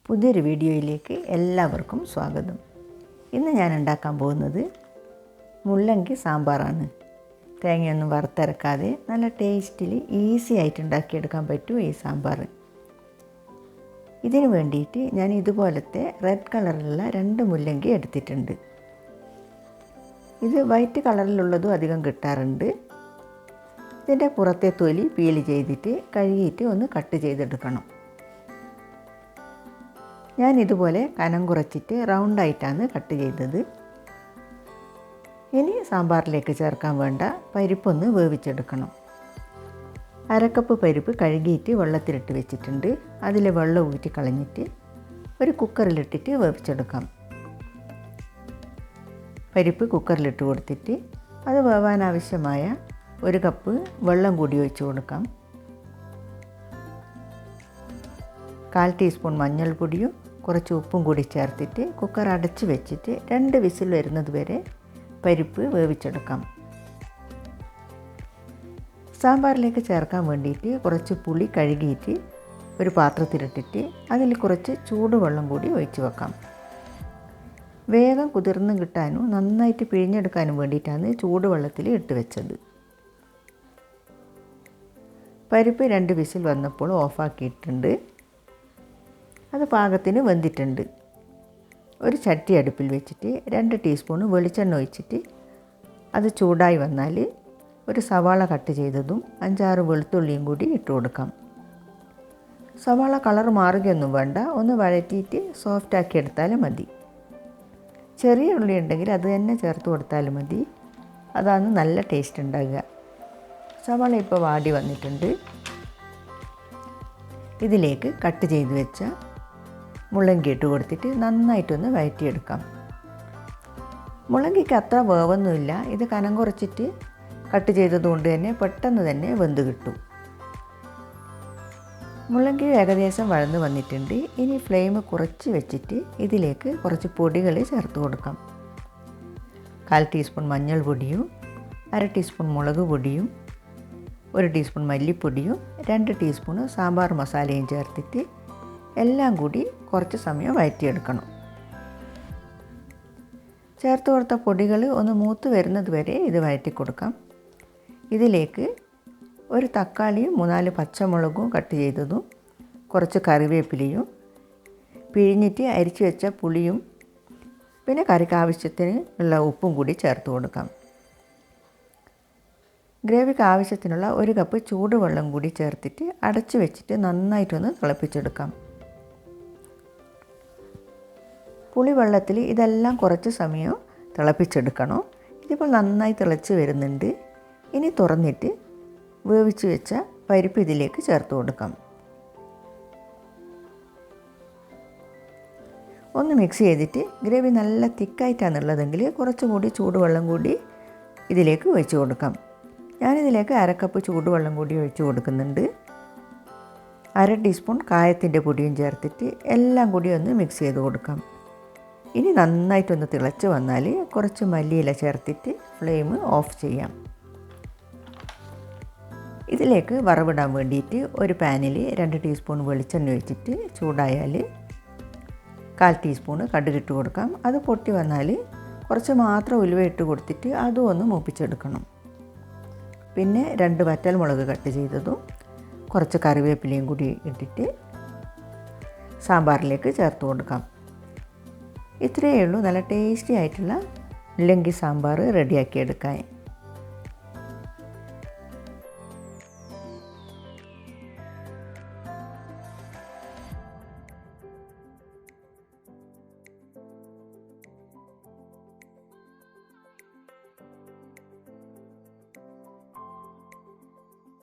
പുതിയൊരു വീഡിയോയിലേക്ക് എല്ലാവർക്കും സ്വാഗതം. ഇന്ന് ഞാൻ ഉണ്ടാക്കാൻ പോകുന്നത് മുള്ളങ്കി സാമ്പാറാണ്. തേങ്ങയൊന്നും വറുത്തരക്കാതെ നല്ല ടേസ്റ്റിൽ ഈസി ആയിട്ട് ഉണ്ടാക്കിയെടുക്കാൻ പറ്റും ഈ സാമ്പാർ. ഇതിന് വേണ്ടിയിട്ട് ഞാൻ ഇതുപോലത്തെ റെഡ് കളറിലുള്ള 2 മുള്ളങ്കി എടുത്തിട്ടുണ്ട്. ഇത് വൈറ്റ് കളറിലുള്ളതും അധികം കിട്ടാറുണ്ട്. ഇതിൻ്റെ പുറത്തെ തൊലി പീൽ ചെയ്തിട്ട് കഴുകിയിട്ട് ഒന്ന് കട്ട് ചെയ്തെടുക്കണം. ഞാൻ ഇതുപോലെ കനം കുറച്ചിട്ട് റൗണ്ടായിട്ടാണ് കട്ട് ചെയ്തത്. ഇനി സാമ്പാറിലേക്ക് ചേർക്കാൻ വേണ്ട പരിപ്പൊന്ന് വേവിച്ചെടുക്കണം. അരക്കപ്പ് പരിപ്പ് കഴുകിയിട്ട് വെള്ളത്തിലിട്ട് വെച്ചിട്ടുണ്ട്. അതിലെ വെള്ളം ഊറ്റി കളഞ്ഞിട്ട് ഒരു കുക്കറിലിട്ടിട്ട് വേവിച്ചെടുക്കാം. പരിപ്പ് കുക്കറിലിട്ട് കൊടുത്തിട്ട് അത് വേവാൻ ആവശ്യമായ 1 കപ്പ് വെള്ളം കൂടി ഒഴിച്ച് കൊടുക്കാം. 1/4 ടീസ്പൂൺ മഞ്ഞൾപ്പൊടിയും കുറച്ച് ഉപ്പും കൂടി ചേർത്തിട്ട് കുക്കർ അടച്ച് വെച്ചിട്ട് 2 വിസിൽ വരുന്നത് വരെ പരിപ്പ് വേവിച്ചെടുക്കാം. സാമ്പാറിലേക്ക് ചേർക്കാൻ വേണ്ടിയിട്ട് കുറച്ച് പുളി കഴുകിയിട്ട് ഒരു പാത്രത്തിലിട്ടിട്ട് അതിൽ കുറച്ച് ചൂടുവെള്ളം കൂടി ഒഴിച്ച് വെക്കാം. വേഗം കുതിർന്ന് കിട്ടാനും നന്നായിട്ട് പിഴിഞ്ഞെടുക്കാനും വേണ്ടിയിട്ടാണ് ചൂടുവെള്ളത്തിൽ ഇട്ട് വെച്ചത്. പരിപ്പ് 2 വിസിൽ വന്നപ്പോൾ ഓഫാക്കിയിട്ടുണ്ട്. അത് പാകത്തിന് വെന്തിട്ടുണ്ട്. ഒരു ചട്ടി അടുപ്പിൽ വെച്ചിട്ട് 2 ടീസ്പൂൺ വെളിച്ചെണ്ണ ഒഴിച്ചിട്ട് അത് ചൂടായി വന്നാൽ ഒരു സവാള കട്ട് ചെയ്തതും 5-6 വെളുത്തുള്ളിയും കൂടി ഇട്ട് കൊടുക്കാം. സവാള കളർ മാറുകയൊന്നും വേണ്ട, ഒന്ന് വഴറ്റിയിട്ട് സോഫ്റ്റാക്കി എടുത്താലും മതി. ചെറിയ ഉള്ളി ഉണ്ടെങ്കിൽ അത് തന്നെ ചേർത്ത് കൊടുത്താലും മതി, അതാണ് നല്ല ടേസ്റ്റ് ഉണ്ടാകുക. സവാള ഇപ്പോൾ വാടി വന്നിട്ടുണ്ട്. ഇതിലേക്ക് കട്ട് ചെയ്ത് വെച്ച മുള്ളങ്കി ഇട്ട് കൊടുത്തിട്ട് നന്നായിട്ടൊന്ന് വഴറ്റിയെടുക്കാം. മുള്ളങ്കിക്ക് അത്ര വേവൊന്നുമില്ല. ഇത് കനം കുറച്ചിട്ട് കട്ട് ചെയ്തതുകൊണ്ട് തന്നെ പെട്ടെന്ന് തന്നെ വെന്ത് കിട്ടും. മുള്ളങ്കി ഏകദേശം വഴന്ന് വന്നിട്ടുണ്ട്. ഇനി ഫ്ലെയിം കുറച്ച് വെച്ചിട്ട് ഇതിലേക്ക് കുറച്ച് പൊടികൾ ചേർത്ത് കൊടുക്കാം. 1/4 ടീസ്പൂൺ മഞ്ഞൾപ്പൊടിയും 1/2 ടീസ്പൂൺ മുളക് പൊടിയും 1 ടീസ്പൂൺ മല്ലിപ്പൊടിയും 2 ടീസ്പൂൺ സാമ്പാർ മസാലയും ചേർത്തിട്ട് എല്ലാം കൂടി കുറച്ച് സമയം വഴറ്റിയെടുക്കണം. ചേർത്ത് കൊടുത്ത പൊടികൾ ഒന്ന് മൂത്ത് വരുന്നത് വരെ ഇത് വഴറ്റി കൊടുക്കാം. ഇതിലേക്ക് ഒരു തക്കാളിയും 3-4 പച്ചമുളകും കട്ട് ചെയ്തതും കുറച്ച് കറിവേപ്പിലയും പിഴിഞ്ഞിട്ട് അരിച്ച് വെച്ച പുളിയും പിന്നെ കറിക്ക് ആവശ്യത്തിന് ഉള്ള ഉപ്പും കൂടി ചേർത്ത് കൊടുക്കാം. ഗ്രേവിക്ക് ആവശ്യത്തിനുള്ള 1 കപ്പ് ചൂടുവെള്ളം കൂടി ചേർത്തിട്ട് അടച്ച് വെച്ചിട്ട് നന്നായിട്ടൊന്ന് തിളപ്പിച്ചെടുക്കാം. പുളിവെള്ളത്തിൽ ഇതെല്ലാം കുറച്ച് സമയം തിളപ്പിച്ചെടുക്കണം. ഇതിപ്പോൾ നന്നായി തിളച്ച് വരുന്നുണ്ട്. ഇനി തുറന്നിട്ട് വേവിച്ച് വെച്ച പരിപ്പ് ഇതിലേക്ക് ചേർത്ത് കൊടുക്കാം. ഒന്ന് മിക്സ് ചെയ്തിട്ട് ഗ്രേവി നല്ല തിക്കായിട്ടാണുള്ളതെങ്കിൽ കുറച്ചുകൂടി ചൂടുവെള്ളം കൂടി ഇതിലേക്ക് ഒഴിച്ച് കൊടുക്കാം. ഞാനിതിലേക്ക് 1/2 കപ്പ് ചൂടുവെള്ളം കൂടി ഒഴിച്ച് കൊടുക്കുന്നുണ്ട്. 1/2 ടീസ്പൂൺ കായത്തിൻ്റെ പൊടിയും ചേർത്തിട്ട് എല്ലാം കൂടി ഒന്ന് മിക്സ് ചെയ്ത് കൊടുക്കാം. ഇനി നന്നായിട്ടൊന്ന് തിളച്ച് വന്നാൽ കുറച്ച് മല്ലിയില ചേർത്തിട്ട് ഫ്ലെയിം ഓഫ് ചെയ്യാം. ഇതിലേക്ക് വറവിടാൻ വേണ്ടിയിട്ട് ഒരു പാനിൽ 2 ടീസ്പൂൺ വെളിച്ചെണ്ണ ഒഴിച്ചിട്ട് ചൂടായാൽ 1/4 ടീസ്പൂൺ കടുകിട്ട് കൊടുക്കാം. അത് പൊട്ടി വന്നാൽ കുറച്ച് മാത്രം ഉലുവ ഇട്ട് കൊടുത്തിട്ട് അതും ഒന്ന് മൂപ്പിച്ചെടുക്കണം. പിന്നെ 2 വറ്റൽമുളക് കട്ട് ചെയ്തതും കുറച്ച് കറിവേപ്പിലയും കൂടി ഇട്ടിട്ട് സാമ്പാറിലേക്ക് ചേർത്ത് കൊടുക്കാം. ഇത്രയേ ഉള്ളൂ. നല്ല ടേസ്റ്റി ആയിട്ടുള്ള മുള്ളങ്കി സാമ്പാർ റെഡിയാക്കി എടുക്കാൻ.